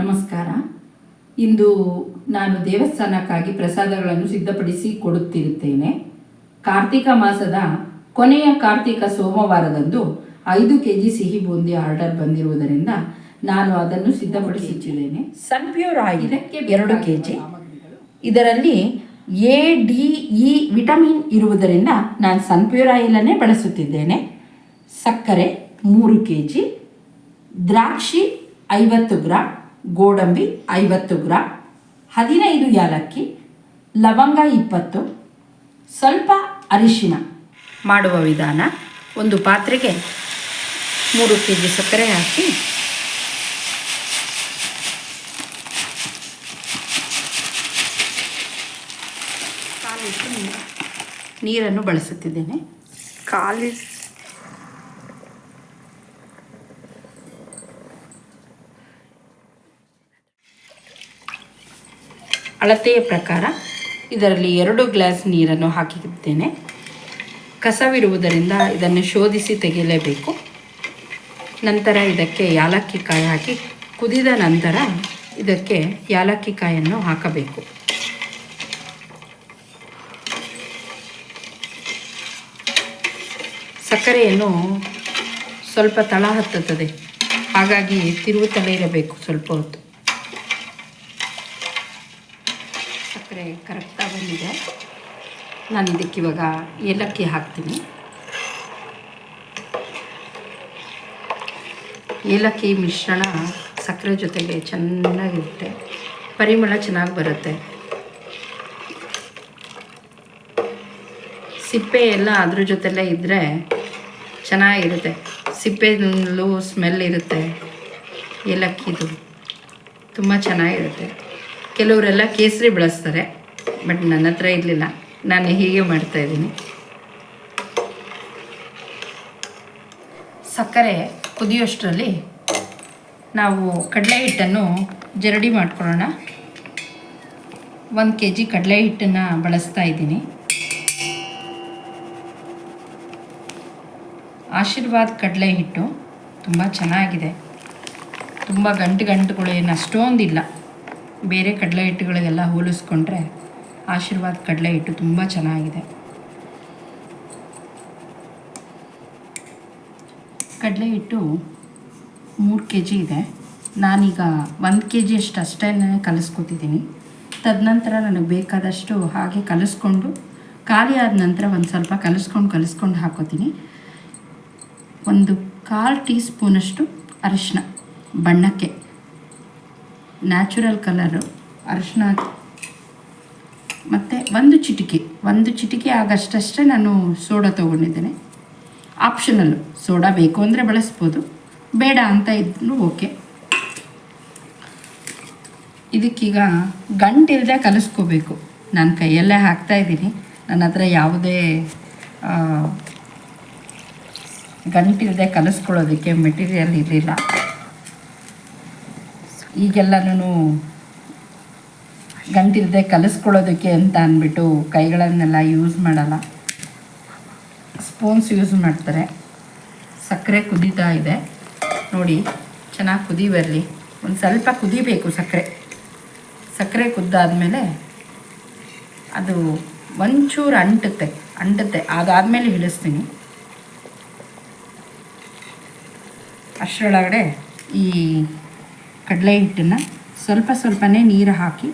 ನಮಸ್ಕಾರ. ಇಂದು ನಾನು ದೇವಸ್ಥಾನಕ್ಕಾಗಿ ಪ್ರಸಾದಗಳನ್ನು ಸಿದ್ಧಪಡಿಸಿ ಕೊಡುತ್ತಿರುತ್ತೇನೆ. ಕಾರ್ತಿಕ ಮಾಸದ ಕೊನೆಯ ಕಾರ್ತಿಕ ಸೋಮವಾರದಂದು 5 kg ಸಿಹಿ ಬೂಂದಿ ಆರ್ಡರ್ ಬಂದಿರುವುದರಿಂದ ನಾನು ಅದನ್ನು ಸಿದ್ಧಪಡಿಸುತ್ತಿದ್ದೇನೆ. Sunpure oil 2 kg. ಇದರಲ್ಲಿ ADE ವಿಟಮಿನ್ ಇರುವುದರಿಂದ ನಾನು ಸನ್ಪ್ಯೂರ್ ಆಯಿಲನ್ನೇ ಬಳಸುತ್ತಿದ್ದೇನೆ. ಸಕ್ಕರೆ 3 kg, ದ್ರಾಕ್ಷಿ 50 ಗ್ರಾಮ್, ಗೋಡಂಬಿ 50 ಗ್ರಾಮ್, 15 ಏಲಕ್ಕಿ, ಲವಂಗ 20, ಸ್ವಲ್ಪ ಅರಿಶಿನ. ಮಾಡುವ ವಿಧಾನ: ಒಂದು ಪಾತ್ರೆಗೆ 3 kg ಸಕ್ಕರೆ ಹಾಕಿ ಕಾಲಿಟ್ಟು ನೀರನ್ನು ಬಳಸುತ್ತಿದ್ದೇನೆ. ಅಳತೆಯ ಪ್ರಕಾರ ಇದರಲ್ಲಿ 2 ಗ್ಲಾಸ್ ನೀರನ್ನು ಹಾಕಿದ್ದೇನೆ. ಕಸವಿರುವುದರಿಂದ ಇದನ್ನು ಶೋಧಿಸಿ ತೆಗೆಯಲೇಬೇಕು. ನಂತರ ಇದಕ್ಕೆ ಯಾಲಕ್ಕಿ ಕಾಯಿ ಹಾಕಿ ಕುದಿದ ನಂತರ ಇದಕ್ಕೆ ಯಾಲಕ್ಕಿ ಕಾಯನ್ನು ಹಾಕಬೇಕು. ಸಕ್ಕರೆಯನ್ನು ಸ್ವಲ್ಪ ತಳ ಹತ್ತುತ್ತದೆ, ಹಾಗಾಗಿ ತಿರುಗುತ್ತಲೇ ಇರಬೇಕು ಸ್ವಲ್ಪ ಹೊತ್ತು. ಸಕ್ಕರೆ ಕರೆಕ್ಟಾಗಿ ಬಂದಿದೆ. ನಾನು ಇದಕ್ಕೆ ಇವಾಗ ಏಲಕ್ಕಿ ಹಾಕ್ತೀನಿ. ಏಲಕ್ಕಿ ಮಿಶ್ರಣ ಸಕ್ಕರೆ ಜೊತೆಗೆ ಚೆನ್ನಾಗಿರುತ್ತೆ, ಪರಿಮಳ ಚೆನ್ನಾಗಿ ಬರುತ್ತೆ. ಸಿಪ್ಪೆ ಎಲ್ಲ ಅದ್ರ ಜೊತೆಲೇ ಇದ್ದರೆ ಚೆನ್ನಾಗಿರುತ್ತೆ. ಸಿಪ್ಪೆನಲ್ಲೂ ಸ್ಮೆಲ್ ಇರುತ್ತೆ. ಏಲಕ್ಕಿದು ತುಂಬ ಚೆನ್ನಾಗಿರುತ್ತೆ. ಕೆಲವರೆಲ್ಲ ಕೇಸರಿ ಬಳಸ್ತಾರೆ, ಬಟ್ ನನ್ನ ಹತ್ರ ಇರಲಿಲ್ಲ, ನಾನು ಹೀಗೆ ಮಾಡ್ತಾಯಿದ್ದೀನಿ. ಸಕ್ಕರೆ ಕುದಿಯೋಷ್ಟರಲ್ಲಿ ನಾವು ಕಡಲೆ ಹಿಟ್ಟನ್ನು ಜರಡಿ ಮಾಡ್ಕೊಳ್ಳೋಣ. 1 kg ಕಡಲೆ ಹಿಟ್ಟನ್ನು ಬಳಸ್ತಾ ಇದ್ದೀನಿ. ಆಶೀರ್ವಾದ್ ಕಡಲೆ ಹಿಟ್ಟು ತುಂಬ ಚೆನ್ನಾಗಿದೆ. ತುಂಬ ಗಂಟುಗಳು ಏನು ಅಷ್ಟೊಂದಿಲ್ಲ. ಬೇರೆ ಕಡಲೆ ಹಿಟ್ಟುಗಳಿಗೆಲ್ಲ ಹೋಲಿಸ್ಕೊಂಡ್ರೆ ಆಶೀರ್ವಾದ್ ಕಡಲೆ ಹಿಟ್ಟು ತುಂಬ ಚೆನ್ನಾಗಿದೆ. ಕಡಲೆ ಹಿಟ್ಟು 3 kg ಇದೆ. ನಾನೀಗ 1 kg ಅಷ್ಟೇ ಕಲಿಸ್ಕೊತಿದ್ದೀನಿ. ತದನಂತರ ನನಗೆ ಬೇಕಾದಷ್ಟು ಹಾಗೆ ಕಲಿಸ್ಕೊಂಡು ಖಾಲಿ ಆದ ನಂತರ ಒಂದು ಸ್ವಲ್ಪ ಕಲಿಸ್ಕೊಂಡು ಹಾಕೋತೀನಿ. 1/4 ಟೀ ಸ್ಪೂನಷ್ಟು ಅರಿಶಿನ ಬಣ್ಣಕ್ಕೆ, ನ್ಯಾಚುರಲ್ ಕಲರು ಅರಿಶಿನ, ಮತ್ತು ಒಂದು ಚಿಟಿಕೆ ಆಗಷ್ಟೇ ನಾನು ಸೋಡಾ ತೊಗೊಂಡಿದ್ದೇನೆ. ಆಪ್ಷನಲ್ಲು, ಸೋಡಾ ಬೇಕು ಅಂದರೆ ಬಳಸ್ಬೋದು, ಬೇಡ ಅಂತ ಇದ್ರೂ ಓಕೆ. ಇದಕ್ಕೀಗ ಗಂಟಿಲ್ಲದೆ ಕಲಿಸ್ಕೋಬೇಕು. ನಾನು ಕೈಯಲ್ಲೇ ಹಾಕ್ತಾಯಿದ್ದೀನಿ. ನನ್ನ ಹತ್ರ ಯಾವುದೇ ಗಂಟಿಲ್ಲದೆ ಕಲಿಸ್ಕೊಳ್ಳೋದಕ್ಕೆ ಮೆಟೀರಿಯಲ್ ಇರಲಿಲ್ಲ. ಈಗೆಲ್ಲನೂ ಗಂಟಿಲ್ಲದೆ ಕಲಿಸ್ಕೊಳ್ಳೋದಕ್ಕೆ ಅಂತ ಅಂದ್ಬಿಟ್ಟು ಕೈಗಳನ್ನೆಲ್ಲ ಯೂಸ್ ಮಾಡಲ್ಲ, ಸ್ಪೂನ್ಸ್ ಯೂಸ್ ಮಾಡ್ತಾರೆ. ಸಕ್ಕರೆ ಕುದೀತಾ ಇದೆ ನೋಡಿ, ಚೆನ್ನಾಗಿ ಕುದಿ ಬರಲಿ. ಒಂದು ಸ್ವಲ್ಪ ಕುದಿಬೇಕು ಸಕ್ಕರೆ ಕುದ್ದಾದಮೇಲೆ ಅದು ಒಂಚೂರು ಅಂಟುತ್ತೆ. ಅದಾದಮೇಲೆ ಇಳಿಸ್ತೀನಿ. ಅಷ್ಟರೊಳಗಡೆ ಈ ಕಡಲೆ ಹಿಟ್ಟನ್ನು ಸ್ವಲ್ಪನೇ ನೀರು ಹಾಕಿ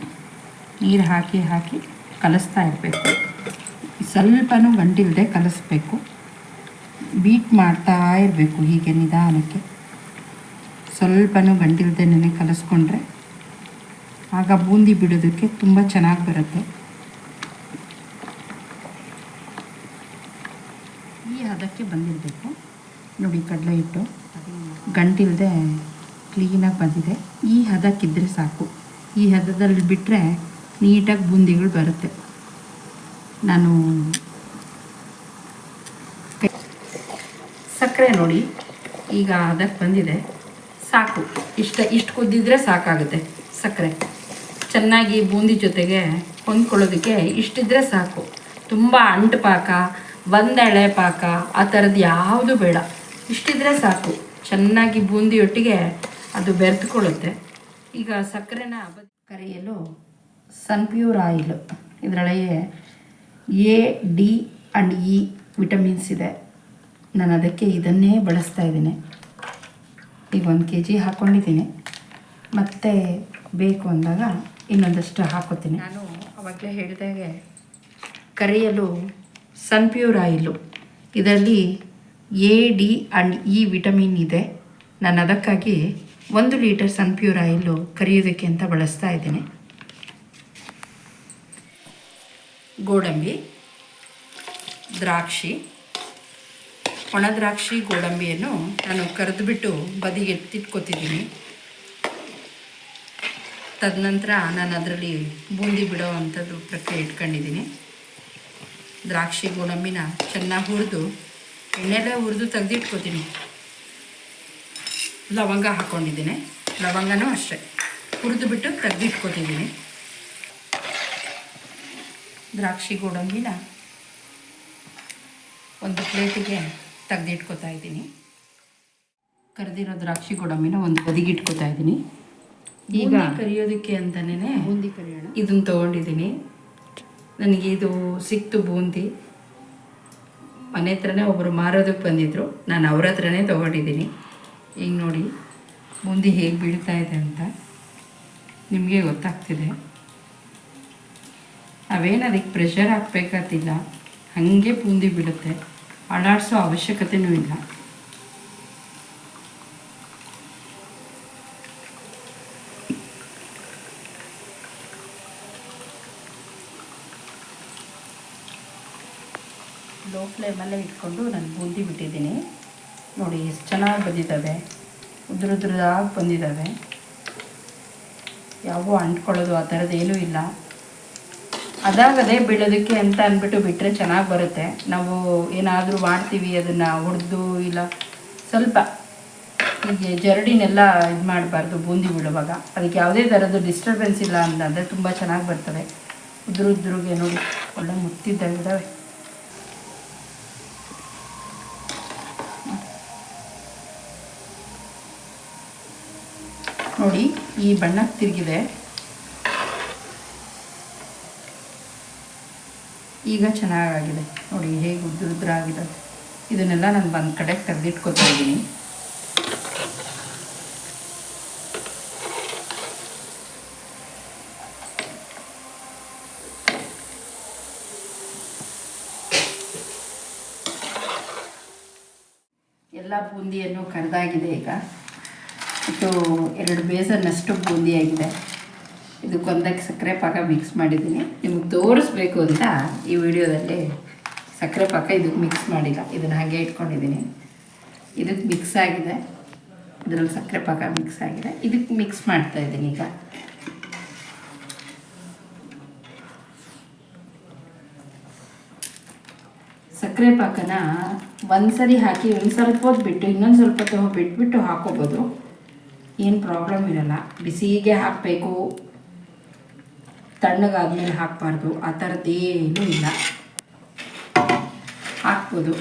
ಕಲಿಸ್ತಾ ಇರಬೇಕು. ಸ್ವಲ್ಪನೂ ಗಂಟಿಲ್ಲದೆ ಕಲಿಸ್ಬೇಕು. ಬೀಟ್ ಮಾಡ್ತಾ ಇರಬೇಕು ಹೀಗೆ ನಿಧಾನಕ್ಕೆ. ಸ್ವಲ್ಪನೂ ಗಂಟಿಲ್ಲದೆ ಕಲಿಸ್ಕೊಂಡ್ರೆ ಆಗ ಬೂಂದಿ ಬಿಡೋದಕ್ಕೆ ತುಂಬ ಚೆನ್ನಾಗಿ ಬರುತ್ತೆ. ಈ ಹದಕ್ಕೆ ಬಂದಿರಬೇಕು ನೋಡಿ. ಕಡಲೆ ಹಿಟ್ಟು ಗಂಟಿಲ್ಲದೆ ಕ್ಲೀನಾಗಿ ಬಂದಿದೆ. ಈ ಹದಕ್ಕಿದ್ರೆ ಸಾಕು. ಈ ಹದದಲ್ಲಿ ಬಿಟ್ಟರೆ ನೀಟಾಗಿ ಬೂಂದಿಗಳು ಬರುತ್ತೆ. ನಾನು ಸಕ್ಕರೆ ನೋಡಿ ಈಗ ಅದಕ್ಕೆ ಬಂದಿದೆ, ಸಾಕು. ಇಷ್ಟು ಕುದ್ದಿದ್ರೆ ಸಾಕಾಗುತ್ತೆ. ಸಕ್ಕರೆ ಚೆನ್ನಾಗಿ ಬೂಂದಿ ಜೊತೆಗೆ ಹೊಂದ್ಕೊಳ್ಳೋದಕ್ಕೆ ಇಷ್ಟಿದ್ರೆ ಸಾಕು. ತುಂಬ ಅಂಟು ಪಾಕ, ಒಂದೆಳೆ ಪಾಕ ಆ ಥರದ್ದು ಯಾವುದು ಬೇಡ. ಇಷ್ಟಿದ್ರೆ ಸಾಕು. ಚೆನ್ನಾಗಿ ಬೂಂದಿಯೊಟ್ಟಿಗೆ ಅದು ಬೆರೆತ್ಕೊಳ್ಳುತ್ತೆ. ಈಗ ಸಕ್ಕರೆನ ಕರಿಯಲು ಸನ್ಪ್ಯೂರ್ ಆಯಿಲು, ಇದರೊಳಗೆ A D and E vitamins ಇದೆ. ನಾನು ಅದಕ್ಕೆ ಇದನ್ನೇ ಬಳಸ್ತಾ ಇದ್ದೀನಿ. ಈಗ 1 kg ಹಾಕ್ಕೊಂಡಿದ್ದೀನಿ, ಮತ್ತು ಬೇಕು ಅಂದಾಗ ಇನ್ನೊಂದಷ್ಟು ಹಾಕೋತೀನಿ. ನಾನು ಆವಾಗಲೇ ಹೇಳಿದಾಗೆ ಕರಿಯಲು ಸನ್ಪ್ಯೂರ್ ಆಯಿಲು, ಇದರಲ್ಲಿ A D and E vitamin ಇದೆ. ನಾನು ಅದಕ್ಕಾಗಿ 1 ಲೀಟರ್ ಸನ್ಪ್ಯೂರ್ ಆಯಿಲು ಕರಿಯೋದಕ್ಕೆ ಅಂತ ಬಳಸ್ತಾ ಇದ್ದೀನಿ. ಗೋಡಂಬಿ, ದ್ರಾಕ್ಷಿ, ಒಣ ದ್ರಾಕ್ಷಿ, ಗೋಡಂಬಿಯನ್ನು ನಾನು ಕರೆದುಬಿಟ್ಟು ಬದಿಗೆ ಎತ್ತಿಟ್ಕೊತಿದ್ದೀನಿ. ತದನಂತರ ನಾನು ಅದರಲ್ಲಿ ಬೂಂದಿ ಬಿಡೋ ಅಂಥದ್ದು ಪ್ರಕ್ರಿಯೆ ಇಟ್ಕೊಂಡಿದ್ದೀನಿ. ದ್ರಾಕ್ಷಿ ಗೋಡಂಬಿನ ಚೆನ್ನಾಗಿ ಹುರಿದು ಎಣ್ಣೆಲೆ ಹುರಿದು ತೆಗೆದಿಟ್ಕೊತೀನಿ. ಲವಂಗ ಹಾಕ್ಕೊಂಡಿದ್ದೀನಿ, ಲವಂಗನೂ ಅಷ್ಟೇ ಹುರಿದು ಬಿಟ್ಟು ತೆಗೆದಿಟ್ಕೊತಿದ್ದೀನಿ. ದ್ರಾಕ್ಷಿ ಗೋಡಂಬಿನ ಒಂದು ಪ್ಲೇಟಿಗೆ ತೆಗೆದಿಟ್ಕೊತಾ ಇದ್ದೀನಿ. ಕರೆದಿರೋ ದ್ರಾಕ್ಷಿ ಗೋಡಂಬಿನ ಒಂದು ಬದಿಗೆ ಇಟ್ಕೊತಾ ಇದ್ದೀನಿ. ಈಗ ಕರಿಯೋದಕ್ಕೆ ಅಂತಲೇ ಬೂಂದಿ ಕರಿಯೋಣ ಇದನ್ನು ತೊಗೊಂಡಿದ್ದೀನಿ. ನನಗೆ ಇದು ಸಿಕ್ತು ಬೂಂದಿ. ಮನೆ ಹತ್ರನೇ ಒಬ್ಬರು ಮಾರೋದಕ್ಕೆ ಬಂದಿದ್ದರು, ನಾನು ಅವ್ರ ಹತ್ರನೇ ತೊಗೊಂಡಿದ್ದೀನಿ. ಈಗ ನೋಡಿ ಬೂಂದಿ ಹೇಗೆ ಬೀಳ್ತಾ ಇದೆ ಅಂತ ನಿಮಗೆ ಗೊತ್ತಾಗ್ತಿದೆ. ಅವೇನು ಅದಕ್ಕೆ ಪ್ರೆಷರ್ ಹಾಕಬೇಕಾತಿಲ್ಲ, ಹಾಗೆ ಬೂಂದಿ ಬೀಳುತ್ತೆ. ಅಳಾಡಿಸೋ ಅವಶ್ಯಕತೆಯೂ ಇಲ್ಲ. ಲೋ ಫ್ಲೇಮಲ್ಲೇ ಇಟ್ಕೊಂಡು ನಾನು ಬೂಂದಿ ಬಿಟ್ಟಿದ್ದೀನಿ. ನೋಡಿ ಎಷ್ಟು ಚೆನ್ನಾಗಿ ಬಂದಿದ್ದಾವೆ, ಉದ್ರುದ್ರದಾಗಿ ಬಂದಿದ್ದಾವೆ. ಯಾವೂ ಅಂಟ್ಕೊಳ್ಳೋದು ಆ ಥರದ್ದು ಏನೂ ಇಲ್ಲ. ಅದಾಗದೇ ಬೀಳೋದಕ್ಕೆ ಅಂತ ಅಂದ್ಬಿಟ್ಟು ಬಿಟ್ಟರೆ ಚೆನ್ನಾಗಿ ಬರುತ್ತೆ. ನಾವು ಏನಾದರೂ ಮಾಡ್ತೀವಿ ಅದನ್ನು ಹೊಡೆದು ಇಲ್ಲ ಸ್ವಲ್ಪ ಹೀಗೆ ಜರಡಿನೆಲ್ಲ ಇದು ಮಾಡಬಾರ್ದು. ಬೂಂದಿ ಬೀಳುವಾಗ ಅದಕ್ಕೆ ಯಾವುದೇ ಥರದ್ದು ಡಿಸ್ಟರ್ಬೆನ್ಸ್ ಇಲ್ಲ ಅಂತಂದರೆ ತುಂಬ ಚೆನ್ನಾಗಿ ಬರ್ತವೆ. ಉದ್ರುಗೆ ನೋಡಿ ಒಳ್ಳೆ ಮುತ್ತಿದ್ದಾಗಿದ್ದಾವೆ. ನೋಡಿ ಈ ಬಣ್ಣಕ್ಕೆ ತಿರುಗಿದೆ. ಈಗ ಚೆನ್ನಾಗಾಗಿದೆ ನೋಡಿ, ಹೇಗೆ ಉದ್ರುದ್ರ ಆಗಿದೆ. ಇದನ್ನೆಲ್ಲ ನಾನು ಒಂದು ಕಡೆಗೆ ತೆಗೆದಿಟ್ಕೊತಾ ಇದ್ದೀನಿ. ಎಲ್ಲ ಬೂಂದಿಯನ್ನು ಕರೆದಾಗಿದೆ. ಈಗ ಇದು 2 ಬೇಸನ್ನಷ್ಟು ಬೂಂದಿಯಾಗಿದೆ. ಇದಕ್ಕೊಂದಕ್ಕೆ ಸಕ್ಕರೆ ಪಾಕ ಮಿಕ್ಸ್ ಮಾಡಿದ್ದೀನಿ. ನಿಮಗೆ ತೋರಿಸ್ಬೇಕು ಅಂತ ಈ ವಿಡಿಯೋದಲ್ಲಿ ಸಕ್ಕರೆ ಪಾಕ ಇದಕ್ಕೆ ಮಿಕ್ಸ್ ಮಾಡಿಲ್ಲ, ಇದನ್ನು ಹಾಗೆ ಇಟ್ಕೊಂಡಿದ್ದೀನಿ. ಇದಕ್ಕೆ ಮಿಕ್ಸ್ ಆಗಿದೆ, ಇದರಲ್ಲಿ ಸಕ್ಕರೆ ಪಾಕ ಮಿಕ್ಸ್ ಆಗಿದೆ. ಇದಕ್ಕೆ ಮಿಕ್ಸ್ ಮಾಡ್ತಾಯಿದ್ದೀನಿ. ಈಗ ಸಕ್ಕರೆ ಪಾಕನ ಒಂದ್ಸರಿ ಹಾಕಿ ಒಂದು ಸ್ವಲ್ಪ ಹೊತ್ತು ಬಿಟ್ಟು ಇನ್ನೊಂದು ಸ್ವಲ್ಪ ಹೊತ್ತು ಬಿಟ್ಬಿಟ್ಟು ಹಾಕೋಬೋದು, ಏನು ಪ್ರಾಬ್ಲಮ್ ಇರಲ್ಲ. ಬಿಸಿಗೆ ಹಾಕಬೇಕು, ತಣ್ಣಗಾದ್ಮೇಲೆ ಹಾಕಬಾರ್ದು, ಆ ಥರದ್ದೇನೂ ಇಲ್ಲ, ಹಾಕ್ಬೋದು.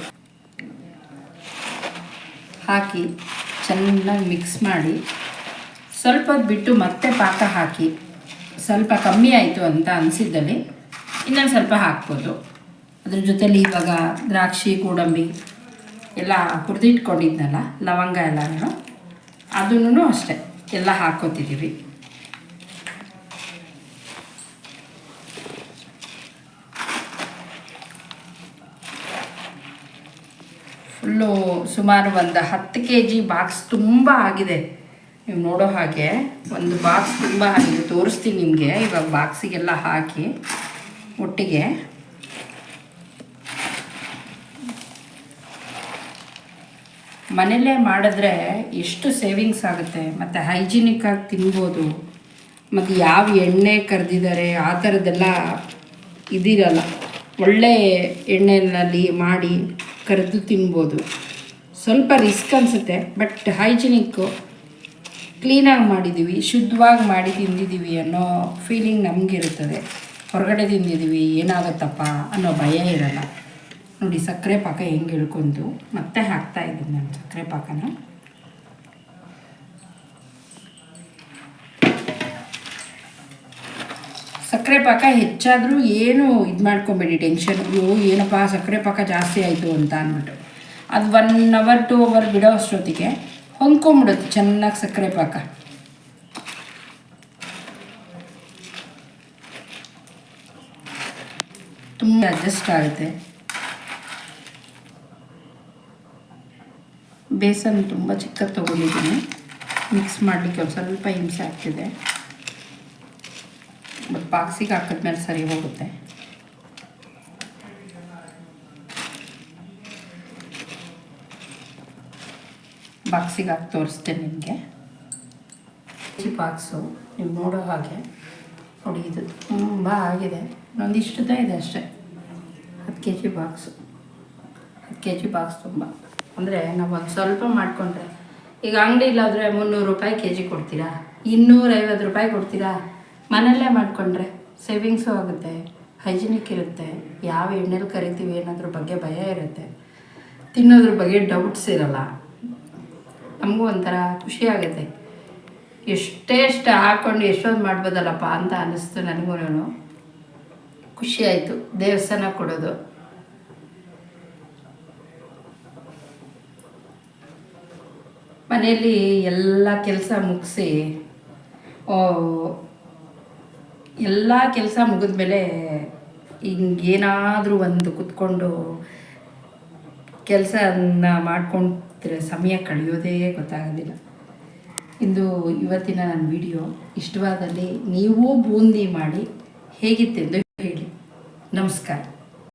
ಹಾಕಿ ಚೆನ್ನಾಗಿ ಮಿಕ್ಸ್ ಮಾಡಿ ಸ್ವಲ್ಪ ಬಿಟ್ಟು ಮತ್ತೆ ಪಾಕ ಹಾಕಿ ಸ್ವಲ್ಪ ಕಮ್ಮಿ ಆಯಿತು ಅಂತ ಅನಿಸಿದ್ದಲ್ಲಿ ಇನ್ನೊಂದು ಸ್ವಲ್ಪ ಹಾಕ್ಬೋದು. ಅದ್ರ ಜೊತೆಲಿ ಇವಾಗ ದ್ರಾಕ್ಷಿ ಗೋಡಂಬಿ ಎಲ್ಲ ಹುರಿದಿಟ್ಕೊಂಡಿದ್ನಲ್ಲ, ಲವಂಗ ಎಲ್ಲನೂ ಅದನ್ನು ಅಷ್ಟೇ ಎಲ್ಲ ಹಾಕ್ಕೋತಿದ್ದೀವಿ. ಫುಲ್ಲು ಸುಮಾರು ಒಂದು 10 kg ಬಾಕ್ಸ್ ತುಂಬ ಆಗಿದೆ. ನೀವು ನೋಡೋ ಹಾಗೆ ಒಂದು ಬಾಕ್ಸ್ ತುಂಬ ಆಗಿದೆ, ತೋರಿಸ್ತೀನಿ ನಿಮಗೆ. ಇವಾಗ ಬಾಕ್ಸಿಗೆಲ್ಲ ಹಾಕಿ ಒಟ್ಟಿಗೆ ಮನೆಯಲ್ಲೇ ಮಾಡಿದ್ರೆ ಎಷ್ಟು ಸೇವಿಂಗ್ಸ್ ಆಗುತ್ತೆ, ಮತ್ತು ಹೈಜಿನಿಕ್ಕಾಗಿ ತಿನ್ಬೋದು. ಮತ್ತು ಯಾವ ಎಣ್ಣೆ ಕರೆದಿದ್ದಾರೆ ಆ ಥರದ್ದೆಲ್ಲ ಇದಿರಲ್ಲ, ಒಳ್ಳೆ ಎಣ್ಣೆಯಲ್ಲಿ ಮಾಡಿ ಕರೆದು ತಿನ್ಬೋದು. ಸ್ವಲ್ಪ ರಿಸ್ಕ್ ಅನಿಸುತ್ತೆ, ಬಟ್ ಹೈಜಿನಿಕ್ಕು, ಕ್ಲೀನಾಗಿ ಮಾಡಿದ್ದೀವಿ, ಶುದ್ಧವಾಗಿ ಮಾಡಿ ತಿಂದಿದ್ದೀವಿ ಅನ್ನೋ ಫೀಲಿಂಗ್ ನಮಗಿರುತ್ತದೆ. ಹೊರಗಡೆ ತಿಂದಿದ್ದೀವಿ ಏನಾಗುತ್ತಪ್ಪ ಅನ್ನೋ ಭಯ ಇರಲ್ಲ. ನೋಡಿ ಸಕ್ಕರೆ ಪಾಕ ಹೆಂಗೆ ಇಳ್ಕೊಂಡು ಮತ್ತೆ ಹಾಕ್ತಾಯಿದ್ದೀನಿ ನಾನು ಸಕ್ಕರೆ ಪಾಕನ. ಸಕ್ಕರೆ ಪಾಕ ಹೆಚ್ಚಾದರೂ ಏನು ಇದು ಮಾಡ್ಕೊಬೇಡಿ, ಟೆನ್ಷನ್, ಅಯ್ಯೋ ಏನಪ್ಪ ಸಕ್ಕರೆ ಪಾಕ ಜಾಸ್ತಿ ಆಯಿತು ಅಂತ ಅಂದ್ಬಿಟ್ಟು. ಅದು 1 ಅವರ್ 2 ಅವರ್ ಬಿಡೋ ಅಷ್ಟೊತ್ತಿಗೆ ಹೊಂದ್ಕೊಂಬಿಡುತ್ತೆ ಚೆನ್ನಾಗಿ ಸಕ್ಕರೆ ಪಾಕ. ತುಂಬ ಅಡ್ಜಸ್ಟ್ ಆಗುತ್ತೆ. ಬೇಸನ್ ತುಂಬ ಚಿಕ್ಕದು ತೊಗೊಂಡಿದ್ದೀನಿ, ಮಿಕ್ಸ್ ಮಾಡಲಿಕ್ಕೆ ಒಂದು ಸ್ವಲ್ಪ ಹಿಂಸೆ ಆಗ್ತಿದೆ. ಬಟ್ ಬಾಕ್ಸಿಗೆ ಹಾಕಿದ್ಮೇಲೆ ಸರಿ ಹೋಗುತ್ತೆ. ಬಾಕ್ಸಿಗೆ ಹಾಕಿ ತೋರಿಸ್ತೇನೆ ನಿಮಗೆ. ಬಾಕ್ಸು ನೀವು ನೋಡೋ ಹಾಗೆ ನೋಡಿ, ಇದು ತುಂಬ ಆಗಿದೆ. ಒಂದಿಷ್ಟುದೇ ಇದೆ ಅಷ್ಟೇ. 10 kg ಬಾಕ್ಸು, 10 kg ಬಾಕ್ಸ್ ತುಂಬ. ಅಂದರೆ ನಾವು ಒಂದು ಸ್ವಲ್ಪ ಮಾಡಿಕೊಂಡ್ರೆ, ಈಗ ಅಂಗಡಿಲಾದರೆ 300 ರೂಪಾಯಿ kg ಕೊಡ್ತೀರಾ, 250 ರೂಪಾಯಿ ಕೊಡ್ತೀರಾ. ಮನೆಯಲ್ಲೇ ಮಾಡಿಕೊಂಡ್ರೆ ಸೇವಿಂಗ್ಸು ಆಗುತ್ತೆ, ಹೈಜಿನಿಕ್ ಇರುತ್ತೆ. ಯಾವ ಎಣ್ಣೆಲಿ ಕರಿತೀವಿ ಅನ್ನೋದ್ರ ಬಗ್ಗೆ ಭಯ ಇರುತ್ತೆ, ತಿನ್ನೋದ್ರ ಬಗ್ಗೆ ಡೌಟ್ಸ್ ಇರಲ್ಲ. ನಮಗೂ ಒಂಥರ ಖುಷಿ ಆಗುತ್ತೆ. ಎಷ್ಟೆಷ್ಟು ಹಾಕ್ಕೊಂಡು ಎಷ್ಟೊಂದು ಮಾಡ್ಬೋದಲ್ಲಪ್ಪ ಅಂತ ಅನ್ನಿಸ್ತು ನನಗೂ. ಖುಷಿ ಆಯಿತು ದೇವಸ್ಥಾನ ಕೊಡೋದು. ಮನೆಯಲ್ಲಿ ಎಲ್ಲ ಕೆಲಸ ಮುಗಿಸಿ, ಎಲ್ಲ ಕೆಲಸ ಮುಗಿದ್ಮೇಲೆ ಹಿಂಗೇನಾದರೂ ಒಂದು ಕೂತ್ಕೊಂಡು ಕೆಲಸನ ಮಾಡ್ಕೊಂಡ್ರೆ ಸಮಯ ಕಳೆಯೋದೇ ಗೊತ್ತಾಗೋದಿಲ್ಲ. ಇವತ್ತಿನ ನನ್ನ ವಿಡಿಯೋ ಇಷ್ಟವಾದಲ್ಲಿ ನೀವು ಬೂಂದಿ ಮಾಡಿ ಹೇಗಿತ್ತೆಂದು ಹೇಳಿ. ನಮಸ್ಕಾರ.